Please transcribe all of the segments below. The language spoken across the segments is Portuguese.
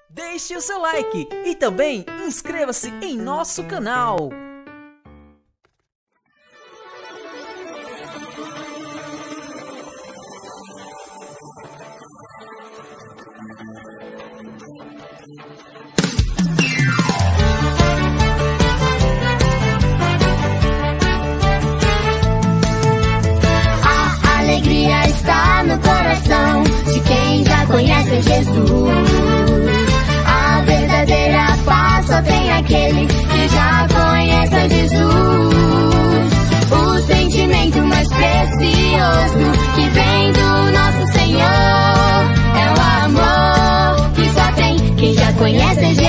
Deixe o seu like e também inscreva-se em nosso canal. A alegria está no coração de quem já conhece Jesus. A verdadeira paz só tem aquele que já conhece a Jesus. O sentimento mais precioso que vem do nosso Senhor é o amor que só tem quem já conhece a Jesus.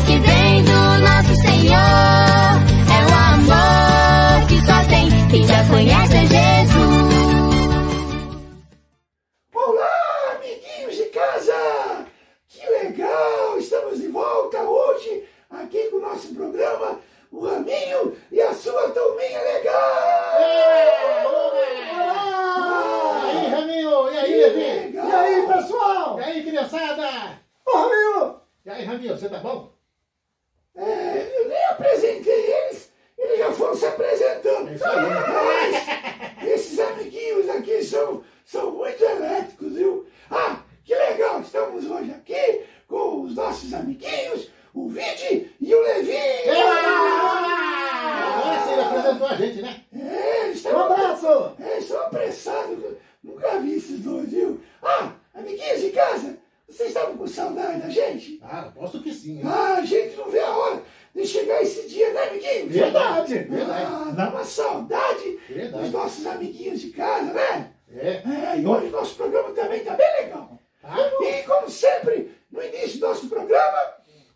Que vem do nosso Senhor é o amor que só tem quem já conhece a Jesus. Olá, amiguinhos de casa! Que legal! Estamos de volta hoje aqui com o nosso programa, o Raminho e a sua turminha legal! Olá! E aí, Raminho? E aí, Levi? E aí, pessoal? E aí, criançada? Ô, Raminho! E aí, Raminho, você tá bom? Eu nem apresentei eles já foram se apresentando. É isso aí. Mas esses amiguinhos aqui são muito elétricos, viu? Ah, que legal! Estamos hoje aqui com os nossos amiguinhos, o Vidi e o Levi! Agora sim, ele apresentou a gente, né? Eles estão... Um abraço! Eles estão apressados. Nunca vi esses dois, viu? Ah, amiguinhos de casa, vocês estavam com saudade da gente? Ah, aposto que sim, hein? Ah, a gente não vê a hora de chegar esse dia, né, amiguinhos? Verdade. Ah, dá uma saudade Verdade. dos nossos amiguinhos de casa, né? É. E hoje o nosso programa também tá bem legal. E como sempre, no início do nosso programa,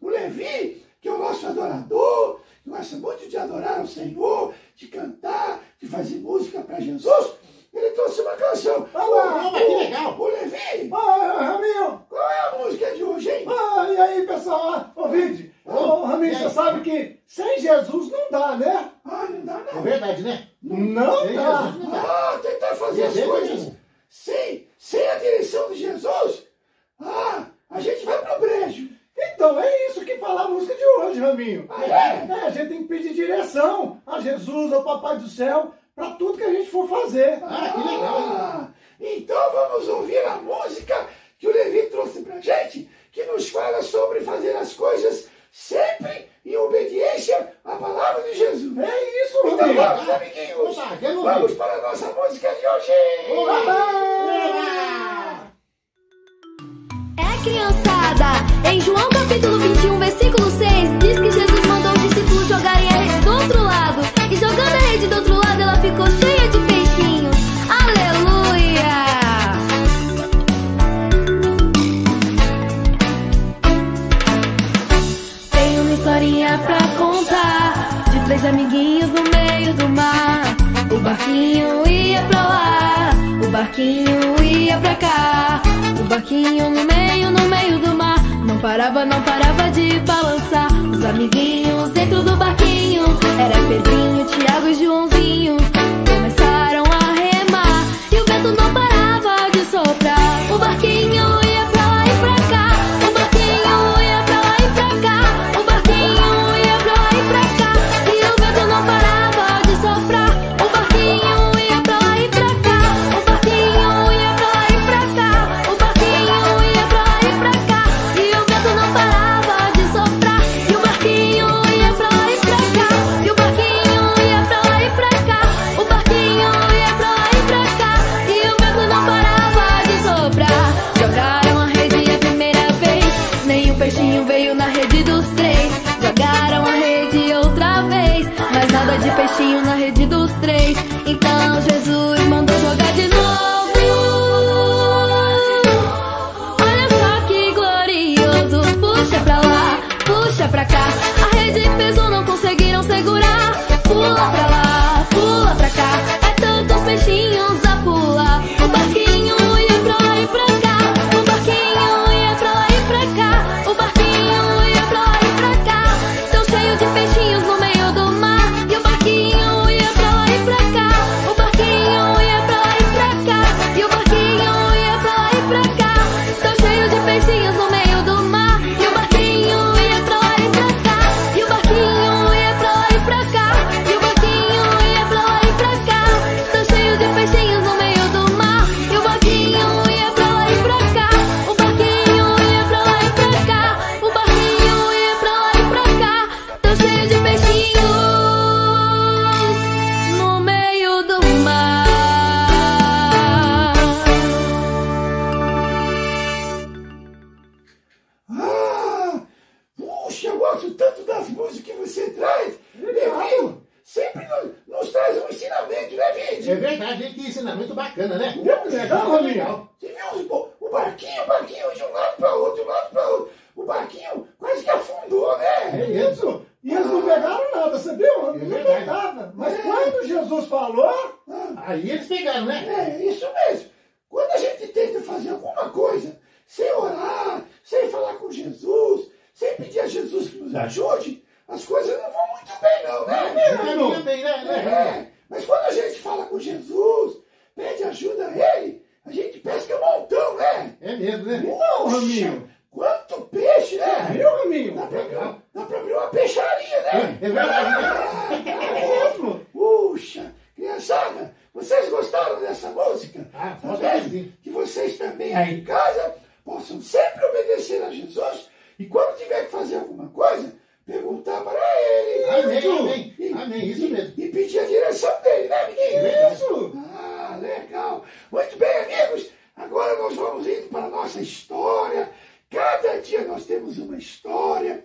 o Levi, que é o nosso adorador, que gosta muito de adorar o Senhor, de cantar, de fazer música para Jesus, ele trouxe uma canção. Olá, que legal! Ô, Levi! Raminho! Qual é a música de hoje, hein? E aí, pessoal? Ô, Vidi! Raminho, você sabe que sem Jesus não dá, né? Ah, não dá É não. verdade, né? Não Sem dá! Jesus não dá. Tentar fazer as De jeito coisas nenhum. sem a direção de Jesus, a gente vai pro brejo. Então é isso que fala a música de hoje, Raminho. A gente tem que pedir direção a Jesus, ao Papai do Céu, para tudo que a gente for fazer. Que legal, hein? Então vamos ouvir a música que o Levi trouxe pra gente, que nos fala sobre fazer as coisas sempre em obediência à palavra de Jesus. É isso, Então Raminho. vamos, amiguinhos. Opa, quero ouvir. Vamos para a nossa música de hoje. Criançada, em João capítulo 21, versículo 6, diz que Jesus mandou os discípulos jogarem a rede do outro lado. E jogando a rede do outro lado, ela ficou cheia de peixinhos. Aleluia! Tenho uma historinha pra contar de 3 amiguinhos no meio do mar. O barquinho ia pra lá, o barquinho ia pra cá. O barquinho no meio do mar, não parava de balançar. Os amiguinhos dentro do barquinho, era Pedrinho, Tiago e Joãozinho, começaram a remar e o vento não parava de soprar. O barquinho ia pra lá e pra cá, o barquinho ia pra lá e pra cá, o barquinho ia pra lá e pra cá, e o vento não parava de soprar. O barquinho ia pra lá e pra cá, o barquinho ia pra lá e pra cá, o barquinho ia pra lá e pra cá, e o vento não parava de soprar. E o barquinho ia pra lá e pra cá, e o barquinho ia pra lá e pra cá, o barquinho bacana, né? Muito legal, Raminho. Você viu o barquinho de um lado para outro, de um lado para outro. O barquinho quase que afundou, né? É isso. E eles não pegaram nada, você viu? Não verdade. pegava. Mas quando Jesus falou, Aí eles pegaram, né? É, isso mesmo. Quando a gente tenta fazer alguma coisa sem orar, sem falar com Jesus, sem pedir a Jesus que nos ajude, as coisas não vão muito bem, não, né? Caminha bem, né? Mas quando a gente fala com Jesus, pede ajuda a Ele, a gente pesca um montão, né? É mesmo, né? não, Raminho. Quanto peixe, né? Viu, Raminho? Dá pra abrir uma peixaria, né? É verdade, né? É mesmo. Puxa, criançada, vocês gostaram dessa música? Ah, Tá gosto vendo? sim. Que vocês também aí em casa possam sempre obedecer a Jesus e quando tiver que fazer alguma coisa, perguntar para Ele. Amém, isso mesmo. E pedir a direção dele, né, amiguinho? Isso. Ah, legal. Muito bem, amigos. Agora nós vamos indo para a nossa história. Cada dia nós temos uma história.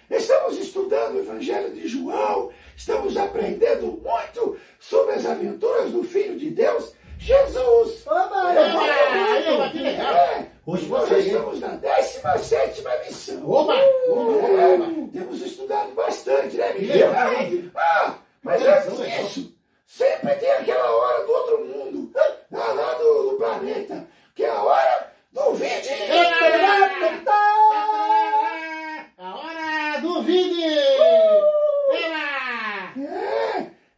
Estamos estudando o Evangelho de João. Estamos aprendendo muito sobre as aventuras do Filho de Deus, Jesus. Oba, que legal. Hoje Hoje nós você, hein? estamos na 17ª lição. Oba! Temos estudado bastante, né, Que menino? legal, hein? Mas antes disso, sempre tem aquela hora do outro mundo, lá do planeta, que é a hora do vídeo. A hora do vídeo!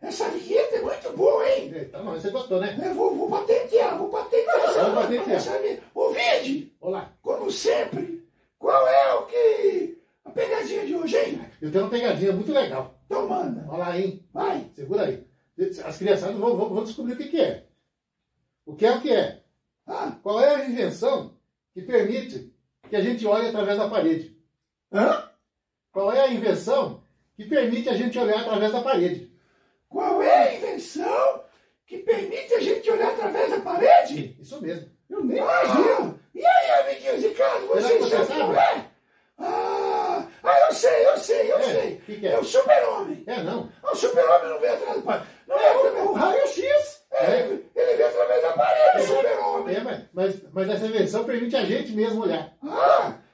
Essa vinheta é muito boa, hein? Então, você gostou, né? Eu vou patentear Vamos patentear. essa vinheta. Ô, Vide, Olá. como sempre, qual é a pegadinha de hoje, hein? Eu tenho uma pegadinha muito legal. Então manda, Olha lá, hein? vai. Segura aí. As criançadas vão descobrir o que é. O que é o que é? Qual é a invenção que permite que a gente olhe através da parede? Qual é a invenção que permite a gente olhar através da parede? Qual é a invenção que permite a gente olhar através da parede? Isso mesmo. Eu nem imagino. E aí, amiguinhos de casa, Será que vocês você sabem qual sabe? é? Eu sei. O que é? É o super-homem. Não. O super-homem não vem atrás da parede. Não é através O raio-x. Ele vem através da parede, o super-homem. Mas essa invenção permite a gente mesmo olhar.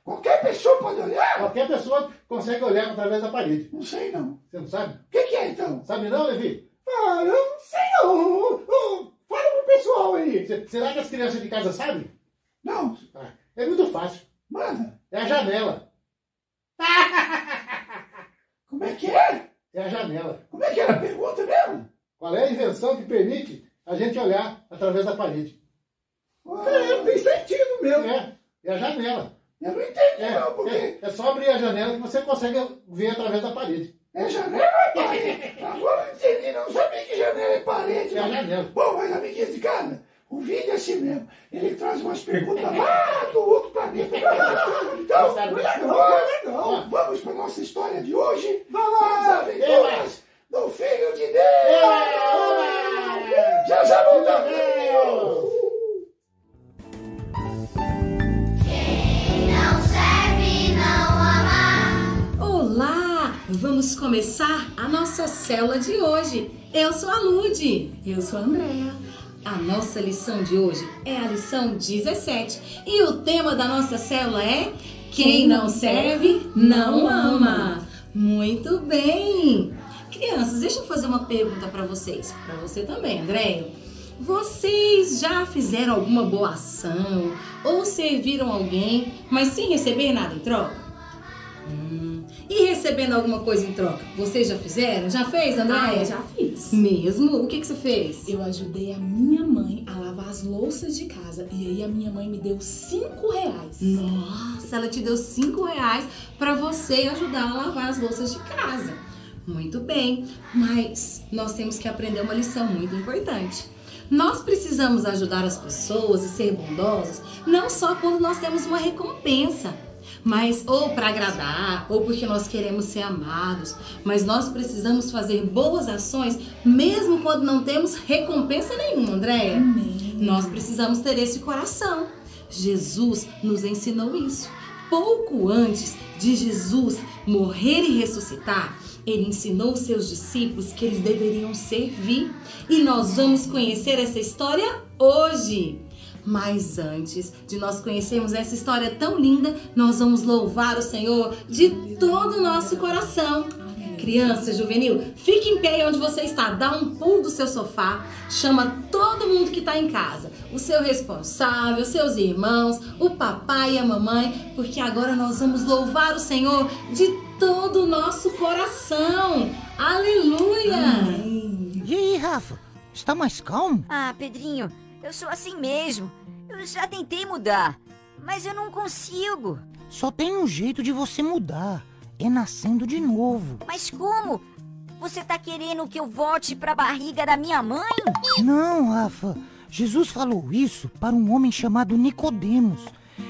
Qualquer pessoa pode olhar? Qualquer pessoa consegue olhar através da parede. Não sei, não. Você não sabe? O que é, então? Sabe não, Levi? Eu não sei não. Fala pro pessoal aí. Será que as crianças de casa sabem? Não. É muito fácil. Manda. É a janela. Como é que é? É a janela. Como é que era a pergunta mesmo? Qual é a invenção que permite a gente olhar através da parede? Tem sentido mesmo. É a janela. Eu não entendi, não, porque... É só abrir a janela que você consegue ver através da parede. É janela ou é parede? Agora eu não entendi, não sabia que janela é parede. É a janela. Bom, mas amiguinhos de casa, o vídeo é assim mesmo. Ele traz umas perguntas lá do outro planeta. Então, agora, vamos para a nossa história de hoje. As aventuras do Filho de Deus. Já voltamos. Olá! Vamos começar a nossa célula de hoje. Eu sou a Lude. Eu sou a Andréa. A nossa lição de hoje é a lição 17. E o tema da nossa célula é Quem não serve, não ama. Muito bem! Crianças, deixa eu fazer uma pergunta para vocês. Para você também, Andréia. Vocês já fizeram alguma boa ação ou serviram alguém, mas sem receber nada em troca? E recebendo alguma coisa em troca? Vocês já fizeram? Já fez, Andréia? Eu já fiz. Mesmo? O que você fez? Eu ajudei a minha mãe a lavar as louças de casa. E aí a minha mãe me deu R$5. Nossa, ela te deu R$5 para você ajudar a lavar as louças de casa. Muito bem, mas nós temos que aprender uma lição muito importante. Nós precisamos ajudar as pessoas e ser bondosos não só quando nós temos uma recompensa, mas ou para agradar, ou porque nós queremos ser amados, mas nós precisamos fazer boas ações mesmo quando não temos recompensa nenhuma, Andréia. Amém. Nós precisamos ter esse coração. Jesus nos ensinou isso. Pouco antes de Jesus morrer e ressuscitar, Ele ensinou os seus discípulos que eles deveriam servir. E nós vamos conhecer essa história hoje. Mas antes de nós conhecermos essa história tão linda, nós vamos louvar o Senhor de todo o nosso coração. Criança juvenil, fique em pé onde você está, dá um pulo do seu sofá, chama todo mundo que está em casa, o seu responsável, seus irmãos, o papai e a mamãe, porque agora nós vamos louvar o Senhor de todo o nosso coração. Aleluia! Amém. E aí, Rafa, está mais calmo? Ah, Pedrinho, eu sou assim mesmo. Eu já tentei mudar, mas eu não consigo. Só tem um jeito de você mudar. É nascendo de novo. Mas como? Você tá querendo que eu volte pra barriga da minha mãe? Não, Rafa. Jesus falou isso para um homem chamado Nicodemos.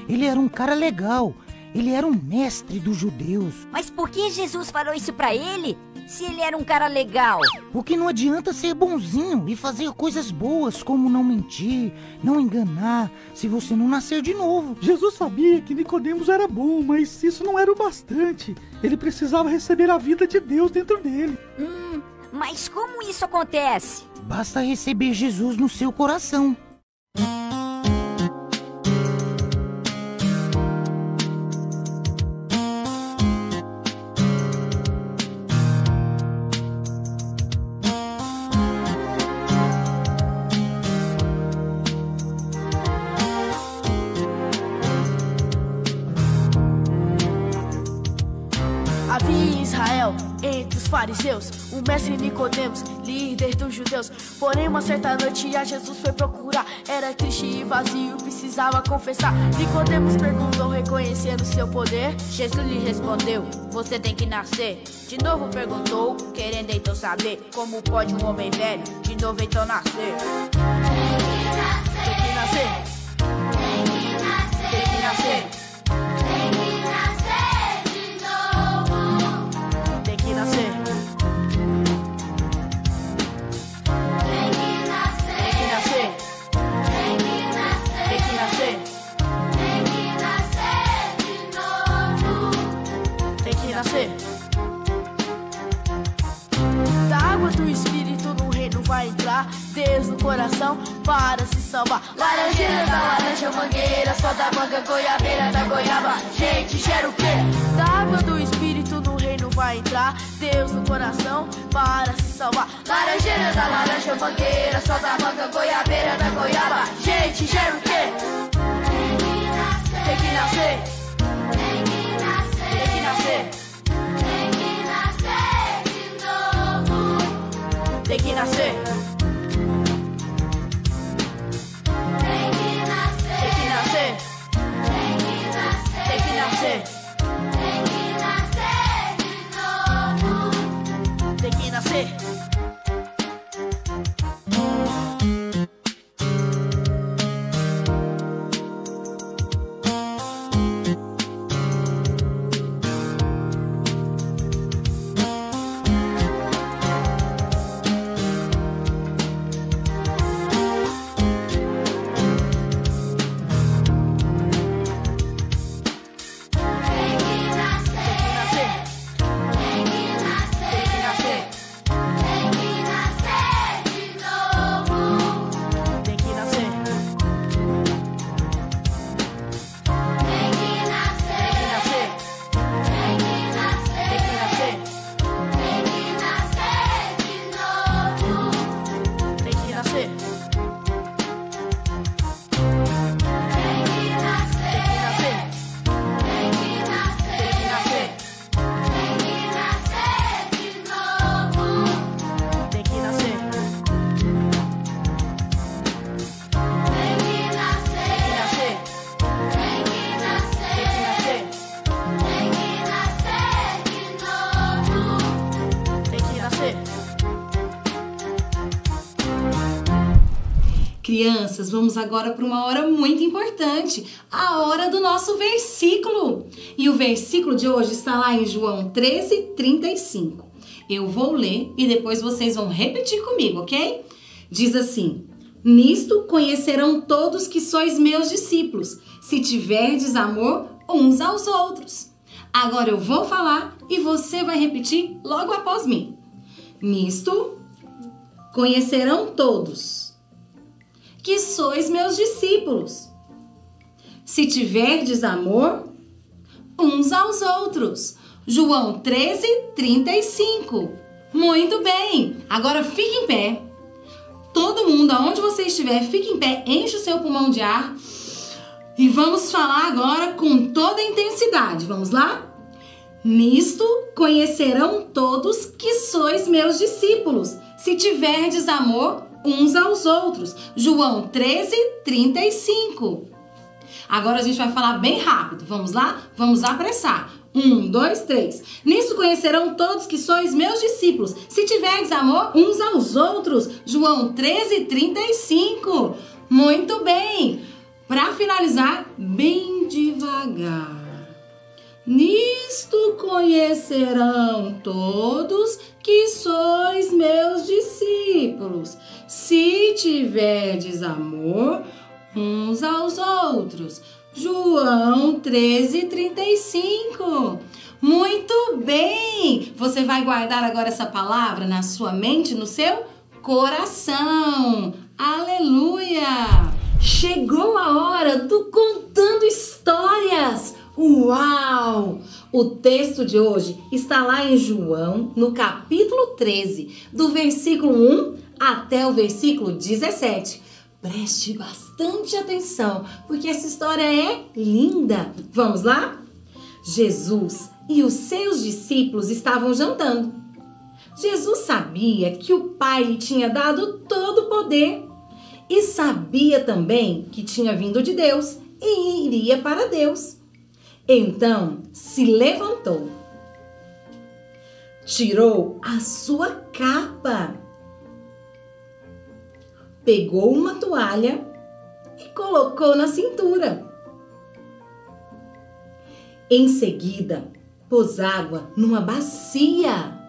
Ele era um cara legal. Ele era um mestre dos judeus. Mas por que Jesus falou isso pra ele, se ele era um cara legal? Porque não adianta ser bonzinho e fazer coisas boas, como não mentir, não enganar, se você não nascer de novo. Jesus sabia que Nicodemos era bom, mas isso não era o bastante. Ele precisava receber a vida de Deus dentro dele. Mas como isso acontece? Basta receber Jesus no seu coração. Havia em Israel, entre os fariseus, o mestre Nicodemos, líder dos judeus. Porém, uma certa noite a Jesus foi procurar. Era triste e vazio, precisava confessar. Nicodemos perguntou, reconhecendo seu poder. Jesus lhe respondeu, você tem que nascer. De novo perguntou, querendo então saber, como pode um homem velho de novo então nascer? Tem que nascer. Tem que nascer. Tem que nascer. Tem que nascer. Da água do Espírito no reino vai entrar Deus no coração para se salvar. Laranjeira da laranja, mangueira, só da manga, goiabeira da goiaba. Gente, gera o quê? Da água do Espírito no reino vai entrar Deus no coração para se salvar. Laranjeira da laranja, mangueira, só da manga, goiabeira da goiaba. Gente, gera o quê? Tem que nascer. Tem que nascer. Tem que nascer. Tem que nascer. Tem que nascer. Tem que nascer. Tem que nascer. Tem que nascer de novo. Tem que nascer. Crianças, vamos agora para uma hora muito importante, a hora do nosso versículo. E o versículo de hoje está lá em João 13:35. Eu vou ler e depois vocês vão repetir comigo, ok? Diz assim: nisto conhecerão todos que sois meus discípulos, se tiverdes amor uns aos outros. Agora eu vou falar e você vai repetir logo após mim. Nisto conhecerão todos que sois meus discípulos, se tiverdes amor uns aos outros. João 13:35. Muito bem, agora fique em pé. Todo mundo, aonde você estiver, fique em pé, enche o seu pulmão de ar. E vamos falar agora com toda a intensidade. Vamos lá? Nisto conhecerão todos que sois meus discípulos, se tiverdes amor uns aos outros. João 13:35. Agora a gente vai falar bem rápido. Vamos lá? Vamos apressar. 1, 2, 3. Nisso conhecerão todos que sois meus discípulos, se tiverdes amor uns aos outros. João 13:35. Muito bem. Para finalizar, bem devagar. Nisto conhecerão todos que sois meus discípulos, se tiverdes amor uns aos outros. João 13:35. Muito bem! Você vai guardar agora essa palavra na sua mente, no seu coração. Aleluia! Chegou a hora do Contando Histórias. Uau! O texto de hoje está lá em João, no capítulo 13, do versículo 1 até o versículo 17. Preste bastante atenção, porque essa história é linda. Vamos lá? Jesus e os seus discípulos estavam jantando. Jesus sabia que o Pai lhe tinha dado todo o poder e sabia também que tinha vindo de Deus e iria para Deus. Então se levantou, tirou a sua capa, pegou uma toalha e colocou na cintura. Em seguida, pôs água numa bacia.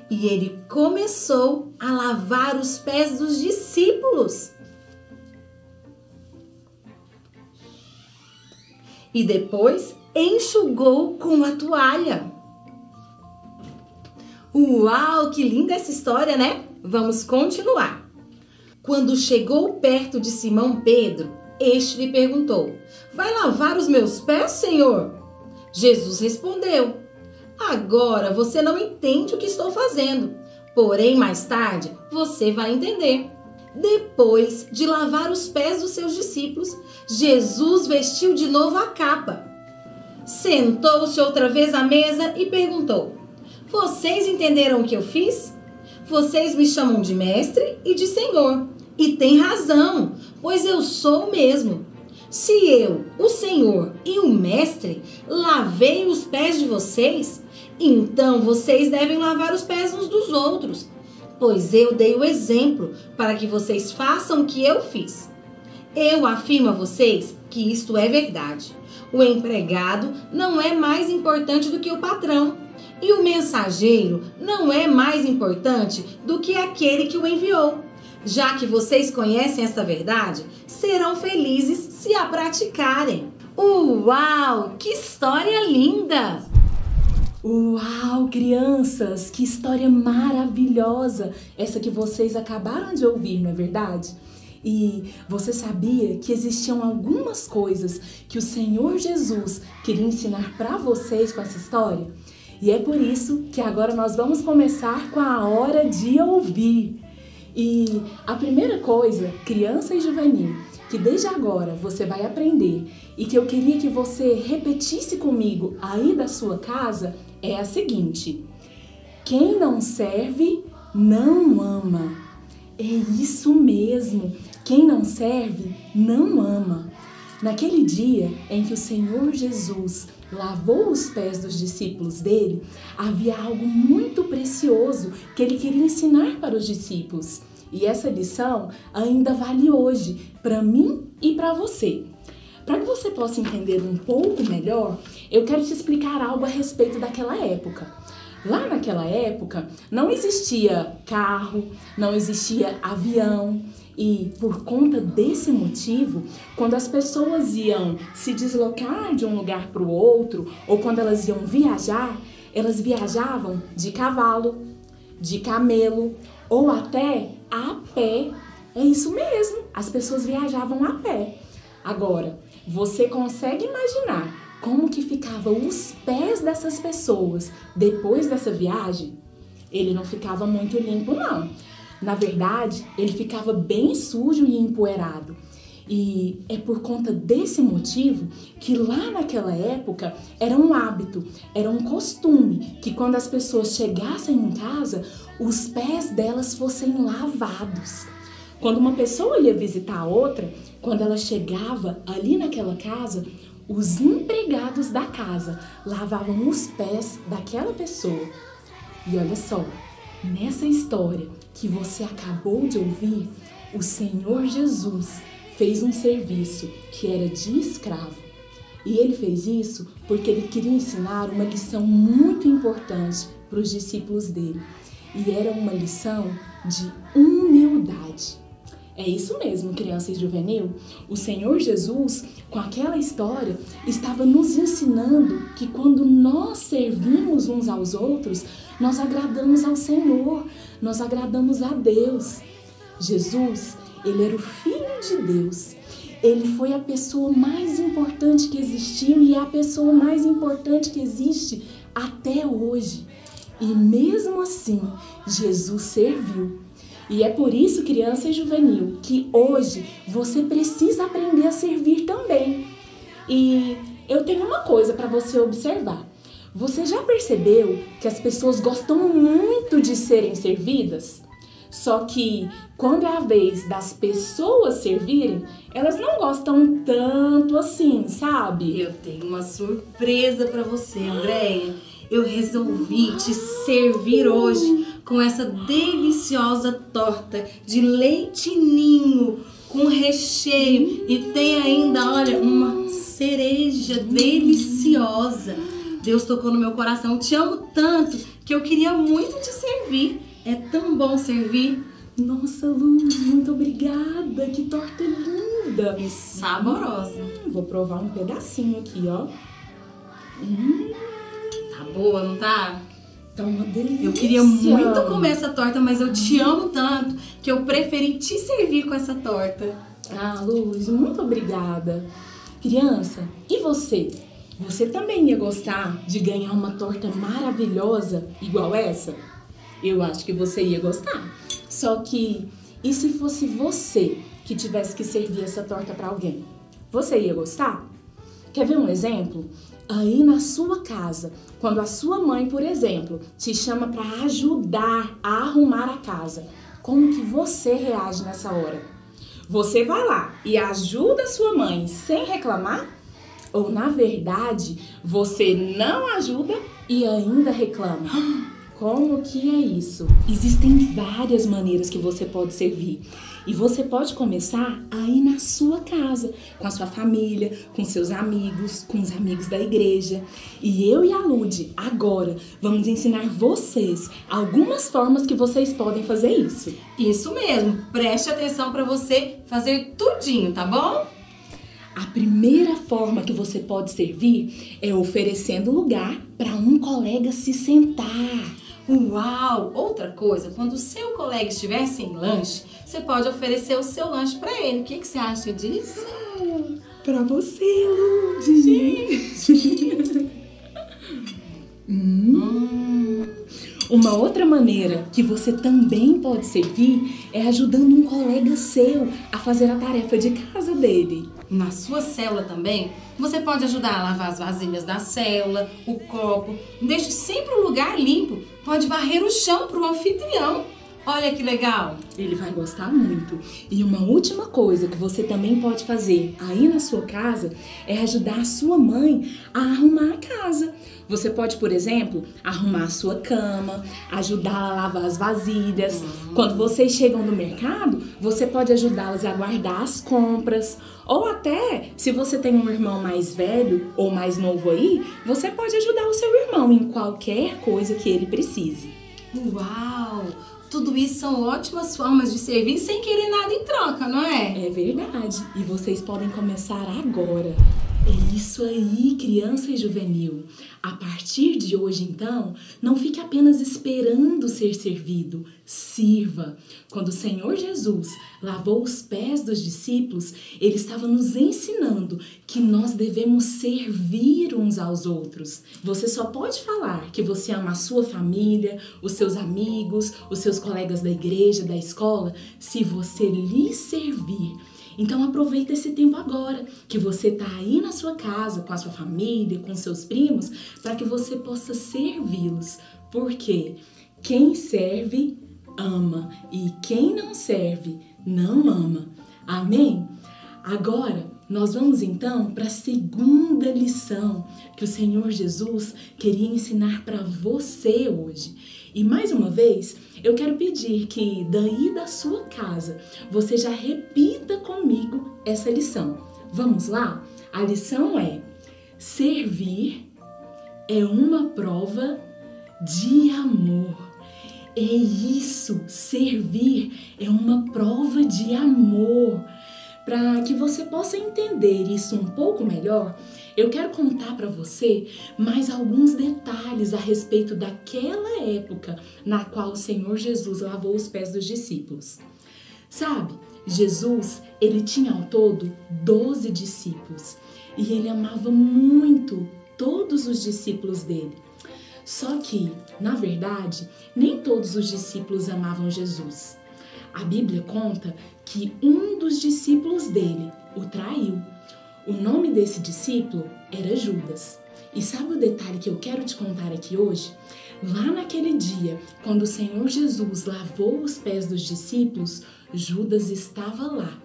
E ele começou a lavar os pés dos discípulos. E depois enxugou com a toalha. Uau, que linda essa história, né? Vamos continuar. Quando chegou perto de Simão Pedro, este lhe perguntou: vai lavar os meus pés, Senhor? Jesus respondeu: agora você não entende o que estou fazendo, porém mais tarde você vai entender. Depois de lavar os pés dos seus discípulos, Jesus vestiu de novo a capa, sentou-se outra vez à mesa e perguntou: vocês entenderam o que eu fiz? Vocês me chamam de mestre e de senhor, e têm razão, pois eu sou mesmo. Se eu, o Senhor e o mestre, lavei os pés de vocês, então vocês devem lavar os pés uns dos outros, pois eu dei o exemplo para que vocês façam o que eu fiz. Eu afirmo a vocês que isto é verdade. O empregado não é mais importante do que o patrão, e o mensageiro não é mais importante do que aquele que o enviou. Já que vocês conhecem esta verdade, serão felizes se a praticarem. Uau, que história linda! Uau, crianças, que história maravilhosa essa que vocês acabaram de ouvir, não é verdade? E você sabia que existiam algumas coisas que o Senhor Jesus queria ensinar para vocês com essa história? E é por isso que agora nós vamos começar com a hora de ouvir. E a primeira coisa, criança e juvenil, que desde agora você vai aprender e que eu queria que você repetisse comigo aí da sua casa é a seguinte: quem não serve, não ama. É isso mesmo, quem não serve, não ama. Naquele dia em que o Senhor Jesus lavou os pés dos discípulos dele, havia algo muito precioso que ele queria ensinar para os discípulos. E essa lição ainda vale hoje, para mim e para você. Para que você possa entender um pouco melhor, eu quero te explicar algo a respeito daquela época. Lá naquela época, não existia carro, não existia avião. E por conta desse motivo, quando as pessoas iam se deslocar de um lugar para o outro, ou quando elas iam viajar, elas viajavam de cavalo, de camelo ou até a pé. É isso mesmo, as pessoas viajavam a pé. Agora, você consegue imaginar como que ficavam os pés dessas pessoas depois dessa viagem? Ele não ficava muito limpo, não. Na verdade, ele ficava bem sujo e empoeirado. E é por conta desse motivo que lá naquela época era um hábito, era um costume que quando as pessoas chegassem em casa, os pés delas fossem lavados. Quando uma pessoa ia visitar a outra, quando ela chegava ali naquela casa, os empregados da casa lavavam os pés daquela pessoa. E olha só, nessa história que você acabou de ouvir, o Senhor Jesus fez um serviço que era de escravo. E ele fez isso porque ele queria ensinar uma lição muito importante para os discípulos dele. E era uma lição de humildade. É isso mesmo, criança e juvenil. O Senhor Jesus, com aquela história, estava nos ensinando que quando nós servimos uns aos outros, nós agradamos ao Senhor, nós agradamos a Deus. Jesus, ele era o Filho de Deus. Ele foi a pessoa mais importante que existiu e é a pessoa mais importante que existe até hoje. E mesmo assim, Jesus serviu. E é por isso, criança e juvenil, que hoje você precisa aprender a servir também. E eu tenho uma coisa para você observar. Você já percebeu que as pessoas gostam muito de serem servidas? Só que quando é a vez das pessoas servirem, elas não gostam tanto assim, sabe? Eu tenho uma surpresa para você, Andréia. Eu resolvi te servir hoje com essa deliciosa torta de leite ninho com recheio e tem ainda, olha, uma cereja deliciosa. Deus tocou no meu coração, te amo tanto que eu queria muito te servir. É tão bom servir. Nossa, Luz, muito obrigada. Que torta linda. E saborosa. Vou provar um pedacinho aqui, ó. Tá boa, não tá? Tá uma delícia. Eu queria muito comer essa torta, mas eu te amo tanto que eu preferi te servir com essa torta. Ah, Luz, muito obrigada. Criança, e você? Você também ia gostar de ganhar uma torta maravilhosa igual essa? Eu acho que você ia gostar. Só que, e se fosse você que tivesse que servir essa torta para alguém? Você ia gostar? Quer ver um exemplo? Aí na sua casa, quando a sua mãe, por exemplo, te chama para ajudar a arrumar a casa, como que você reage nessa hora? Você vai lá e ajuda a sua mãe sem reclamar? Ou, na verdade, você não ajuda e ainda reclama? Como que é isso? Existem várias maneiras que você pode servir. E você pode começar aí na sua casa, com a sua família, com seus amigos, com os amigos da igreja. E eu e a Lude, agora, vamos ensinar vocês algumas formas que vocês podem fazer isso. Isso mesmo, preste atenção para você fazer tudinho, tá bom? A primeira forma que você pode servir é oferecendo lugar para um colega se sentar. Uau! Outra coisa, quando o seu colega estiver sem lanche, você pode oferecer o seu lanche para ele. O que você acha disso? Para você, Lude! Uma outra maneira que você também pode servir é ajudando um colega seu a fazer a tarefa de casa dele. Na sua célula também, você pode ajudar a lavar as vasilhas da célula, o copo. Deixe sempre o lugar limpo. Pode varrer o chão para o anfitrião. Olha que legal! Ele vai gostar muito. E uma última coisa que você também pode fazer aí na sua casa é ajudar a sua mãe a arrumar a casa. Você pode, por exemplo, arrumar a sua cama, ajudá-la a lavar as vasilhas. Quando vocês chegam do mercado, você pode ajudá-las a guardar as compras. Ou até, se você tem um irmão mais velho ou mais novo aí, você pode ajudar o seu irmão em qualquer coisa que ele precise. Uau! Tudo isso são ótimas formas de servir sem querer nada em troca, não é? É verdade. E vocês podem começar agora. É isso aí, criança e juvenil. A partir de hoje, então, não fique apenas esperando ser servido. Sirva. Quando o Senhor Jesus lavou os pés dos discípulos, ele estava nos ensinando que nós devemos servir uns aos outros. Você só pode falar que você ama a sua família, os seus amigos, os seus colegas da igreja, da escola, se você lhes servir. Então aproveita esse tempo agora, que você está aí na sua casa, com a sua família, com seus primos, para que você possa servi-los. Porque quem serve, ama. E quem não serve, não ama. Amém? Agora, nós vamos então para a segunda lição que o Senhor Jesus queria ensinar para você hoje. E mais uma vez, eu quero pedir que daí da sua casa você já repita comigo essa lição. Vamos lá? A lição é: servir é uma prova de amor. É isso, servir é uma prova de amor. Para que você possa entender isso um pouco melhor, eu quero contar para você mais alguns detalhes a respeito daquela época na qual o Senhor Jesus lavou os pés dos discípulos. Sabe, Jesus, ele tinha ao todo 12 discípulos e ele amava muito todos os discípulos dele. Só que, na verdade, nem todos os discípulos amavam Jesus. A Bíblia conta que um dos discípulos dele o traiu. O nome desse discípulo era Judas. E sabe o detalhe que eu quero te contar aqui hoje? Lá naquele dia, quando o Senhor Jesus lavou os pés dos discípulos, Judas estava lá.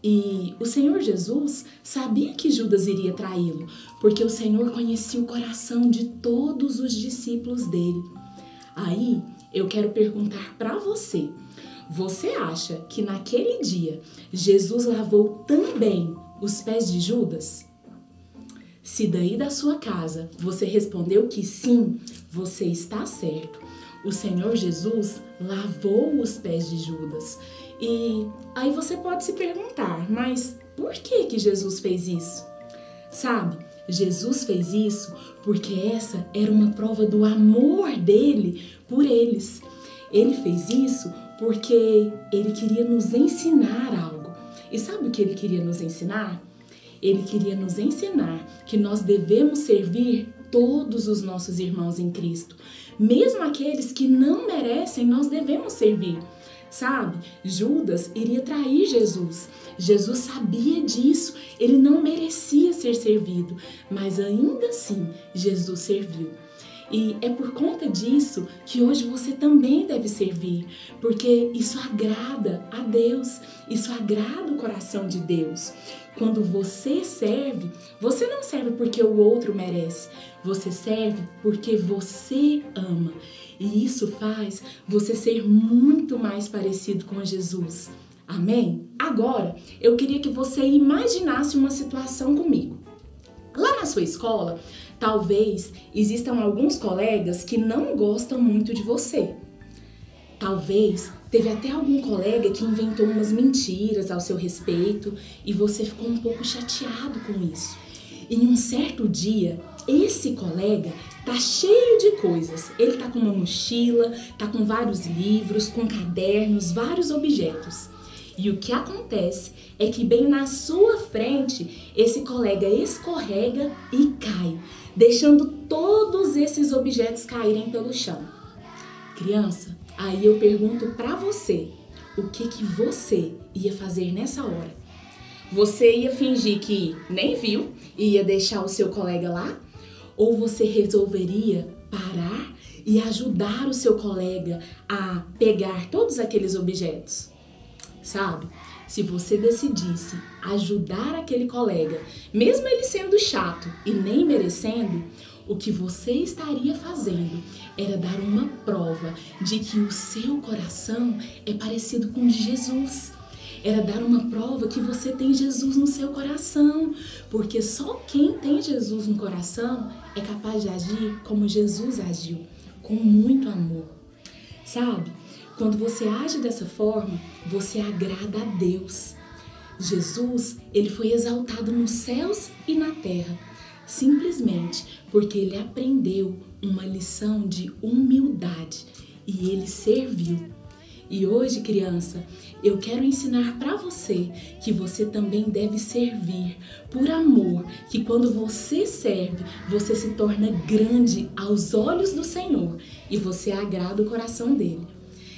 E o Senhor Jesus sabia que Judas iria traí-lo, porque o Senhor conhecia o coração de todos os discípulos dele. Aí, eu quero perguntar para você: você acha que naquele dia Jesus lavou também os pés de Judas? Se daí da sua casa você respondeu que sim, você está certo. O Senhor Jesus lavou os pés de Judas. E aí você pode se perguntar, mas por que Jesus fez isso? Sabe, Jesus fez isso porque essa era uma prova do amor dele por eles. Ele fez isso porque ele queria nos ensinar algo. E sabe o que ele queria nos ensinar? Ele queria nos ensinar que nós devemos servir todos os nossos irmãos em Cristo. Mesmo aqueles que não merecem, nós devemos servir. Sabe, Judas iria trair Jesus. Jesus sabia disso, ele não merecia ser servido, mas ainda assim Jesus serviu. E é por conta disso que hoje você também deve servir, porque isso agrada a Deus, isso agrada o coração de Deus. Quando você serve, você não serve porque o outro merece, você serve porque você ama. E isso faz você ser muito mais parecido com Jesus. Amém? Agora, eu queria que você imaginasse uma situação comigo. Lá na sua escola, talvez existam alguns colegas que não gostam muito de você. Talvez teve até algum colega que inventou umas mentiras ao seu respeito e você ficou um pouco chateado com isso. Em um certo dia, esse colega tá cheio de coisas. Ele tá com uma mochila, tá com vários livros, com cadernos, vários objetos. E o que acontece é que bem na sua frente, esse colega escorrega e cai, deixando todos esses objetos caírem pelo chão. Criança, aí eu pergunto pra você, o que você ia fazer nessa hora? Você ia fingir que nem viu e ia deixar o seu colega lá? Ou você resolveria parar e ajudar o seu colega a pegar todos aqueles objetos? Sabe, se você decidisse ajudar aquele colega, mesmo ele sendo chato e nem merecendo, o que você estaria fazendo era dar uma prova de que o seu coração é parecido com o de Jesus. Era dar uma prova que você tem Jesus no seu coração, porque só quem tem Jesus no coração é capaz de agir como Jesus agiu, com muito amor. Sabe, Quando você age dessa forma, você agrada a Deus. Jesus, ele foi exaltado nos céus e na terra, simplesmente porque ele aprendeu uma lição de humildade e ele serviu. E hoje, criança, eu quero ensinar para você que você também deve servir por amor, que quando você serve, você se torna grande aos olhos do Senhor e você agrada o coração dele.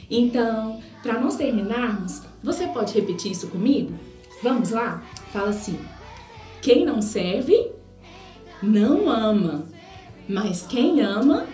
Então, para nós terminarmos, você pode repetir isso comigo? Vamos lá? Fala assim: quem não serve, não ama, mas quem ama,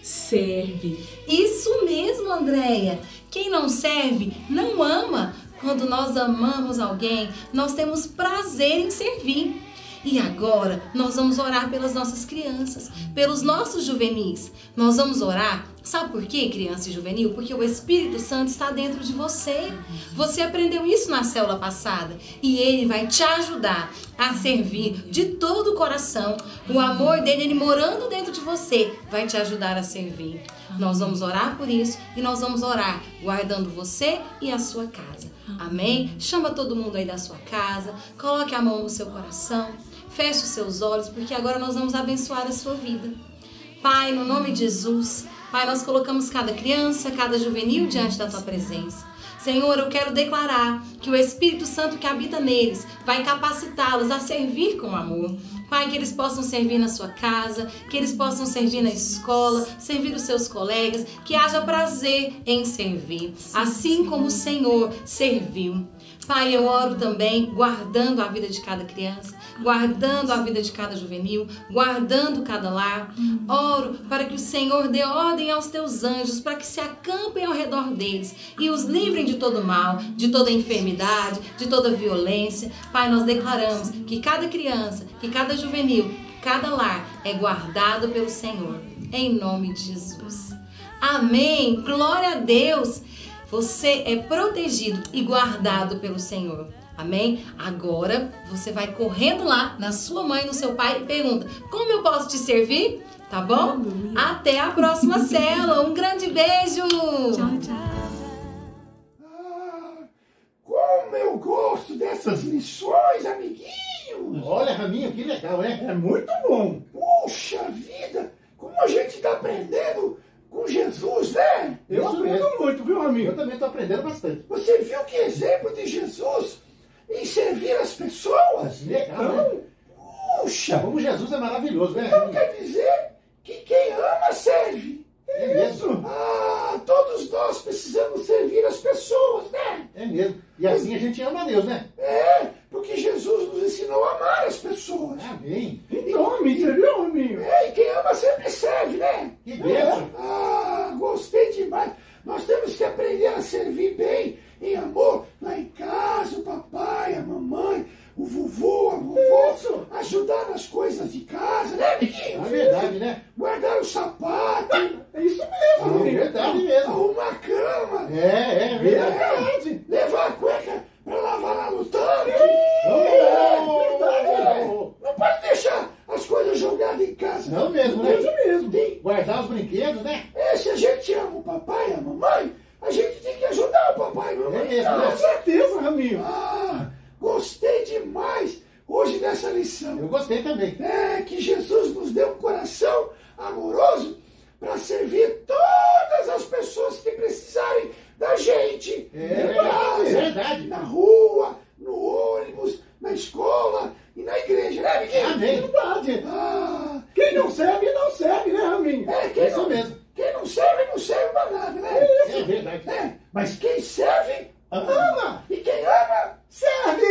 serve. Isso mesmo, Andréia. Quem não serve, não ama. Quando nós amamos alguém, nós temos prazer em servir. E agora, nós vamos orar pelas nossas crianças, pelos nossos juvenis. Nós vamos orar, sabe por quê, criança e juvenil? Porque o Espírito Santo está dentro de você. Você aprendeu isso na célula passada. E ele vai te ajudar a servir de todo o coração. O amor dele, ele morando dentro de você, vai te ajudar a servir. Nós vamos orar por isso e nós vamos orar guardando você e a sua casa. Amém? Chama todo mundo aí da sua casa, coloque a mão no seu coração, feche os seus olhos, porque agora nós vamos abençoar a sua vida. Pai, no nome de Jesus, Pai, nós colocamos cada criança, cada juvenil diante da tua presença. Senhor, eu quero declarar que o Espírito Santo que habita neles vai capacitá-los a servir com amor. Pai, que eles possam servir na sua casa, que eles possam servir na escola, servir os seus colegas, que haja prazer em servir, assim como o Senhor serviu. Pai, eu oro também guardando a vida de cada criança, guardando a vida de cada juvenil, guardando cada lar. Oro para que o Senhor dê ordem aos teus anjos para que se acampem ao redor deles e os livrem de todo mal, de toda enfermidade, de toda violência. Pai, nós declaramos que cada criança, que cada juvenil, que cada lar é guardado pelo Senhor, em nome de Jesus. Amém. Glória a Deus. Você é protegido e guardado pelo Senhor. Amém? Agora você vai correndo lá na sua mãe, no seu pai e pergunta: como eu posso te servir? Tá bom? Até a próxima célula. Um grande beijo. Tchau, tchau. Como eu gosto dessas lições, amiguinhos. Olha, Raminho, que legal, é? É muito bom. Puxa vida, como a gente está aprendendo com Jesus, né? Eu aprendo muito, viu, Raminho? Eu também estou aprendendo bastante. Você viu que exemplo de Jesus em servir as pessoas? Legal, né? Puxa! Como Jesus é maravilhoso, né? Então quer dizer que quem ama serve. É mesmo? Ah, todos nós precisamos servir as pessoas, né? É mesmo. E assim a gente ama a Deus, né? É, porque Jesus nos ensinou a amar as pessoas. Amém. Então, Raminho, você viu, Raminho? É, e quem ama sempre serve, né? Que bênção. Ah, gostei demais. Nós temos que aprender a servir bem, em amor, lá em casa, o papai, a mamãe, o vovô, a vovó, ajudar nas coisas de casa, né, amiguinho? É verdade, né? Guardar o sapato. É isso mesmo, É verdade mesmo. Arrumar a cama. É verdade. Levar a cueca pra lavar lá no tanque. Não pode deixar as coisas jogadas em casa. Não mesmo, né? Isso mesmo. Guardar os brinquedos, né? Se a gente ama o papai e a mamãe, a gente tem que ajudar o papai e a mamãe. É mesmo, Com certeza, Raminho. Ah, gostei demais hoje dessa lição. Eu gostei também. É que Jesus nos deu um coração amoroso para servir todas as pessoas que precisarem da gente. É verdade. Na rua, no ônibus, na escola e na igreja, né, amiguinho? Amém. Verdade. Ah, Quem não serve, não serve, né, Raminho? Isso mesmo. Quem não serve para nada, né? É verdade. É, mas quem serve, Ama. e quem ama, Serve!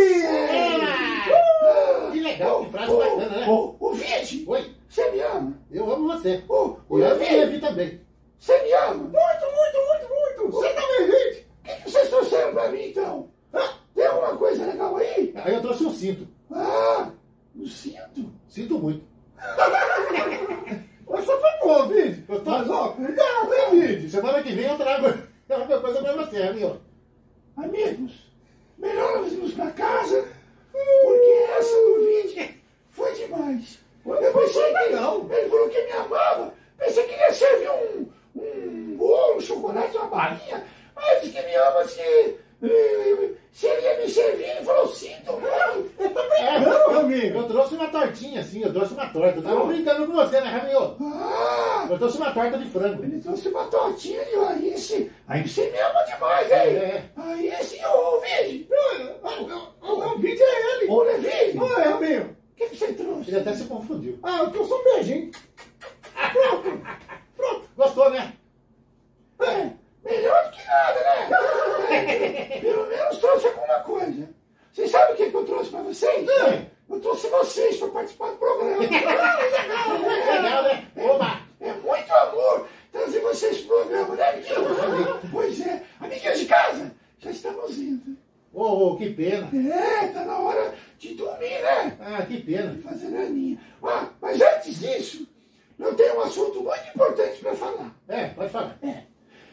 Que legal, que frase bacana, né? Ô, Vide, Oi, você me ama? eu amo você. Ô, E eu amo o Levi, Levi também. você me ama? Muito. Você também, Vide? O que vocês trouxeram pra mim, então? Tem alguma coisa legal aí? Aí eu trouxe um cinto. Ah, um cinto? Sinto muito. Essa foi boa, Vide. Mas, ó, cuidado, hein, Vide? Semana que vem eu trago alguma coisa pra você, amigo. Amigos, melhor nós irmos pra casa, porque essa do Vide foi demais. Eu pensei que ele falou que me amava, pensei que ele ia servir um bolo, um chocolate, uma balinha. Raminho? Eu trouxe uma tortinha, sim, eu trouxe uma torta. Eu tava brincando com você, né, Raminho? Eu trouxe uma torta de frango. Ele trouxe uma tortinha de Aí você me ama demais, hein? Aí esse o vídeo. O vídeo é ele. Ô, Levi. Oi, Raminho. O que você trouxe? Ele até se confundiu. Eu trouxe um beijinho. Pronto. Gostou, né? Melhor do que nada, né? Pelo menos trouxe alguma coisa. Vocês sabem o que eu trouxe pra vocês? Eu trouxe vocês pra participar do programa. Legal, né? Oba! É muito amor trazer vocês pro programa, né, amiguinho? Pois é. Amiguinhos de casa, já estamos indo. Que pena. Tá na hora de dormir, né? Que pena. De fazer naninha. Mas antes disso, eu tenho um assunto muito importante pra falar. Pode falar.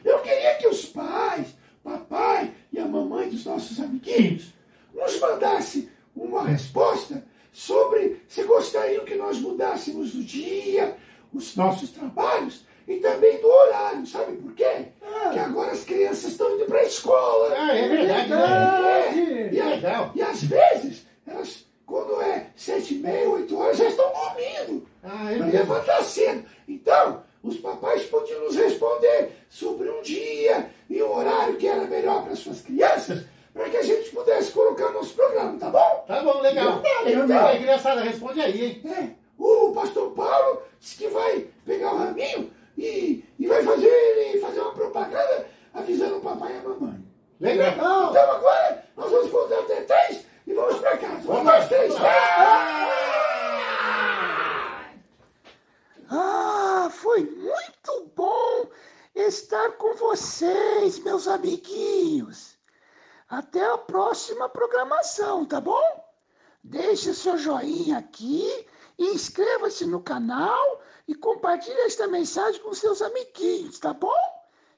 Eu queria que os pais, papai e a mamãe dos nossos amiguinhos nos mandassem uma resposta sobre se gostariam que nós mudássemos o dia, os nossos trabalhos e também do horário. Sabe por quê? Porque agora as crianças estão indo para a escola. É verdade. Legal. E às vezes, elas, quando é 7h30, 8 horas, já estão dormindo. Para levantar cedo. Então, os papais podiam nos responder sobre um dia e um horário que era melhor para suas crianças, para que a gente pudesse colocar no nosso programa, tá bom? Tá bom, legal. Então, a criançada responde aí, hein? O pastor Paulo disse que vai pegar o Raminho e vai fazer uma propaganda avisando o papai e a mamãe. Legal. Então agora nós vamos contar até 3 e vamos para casa. 1, 2, 3. Foi muito bom estar com vocês, meus amiguinhos. Até a próxima programação, tá bom? Deixe seu joinha aqui, inscreva-se no canal e compartilhe esta mensagem com seus amiguinhos, tá bom?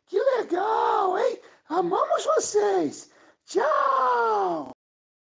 Que legal, hein? Amamos vocês. Tchau!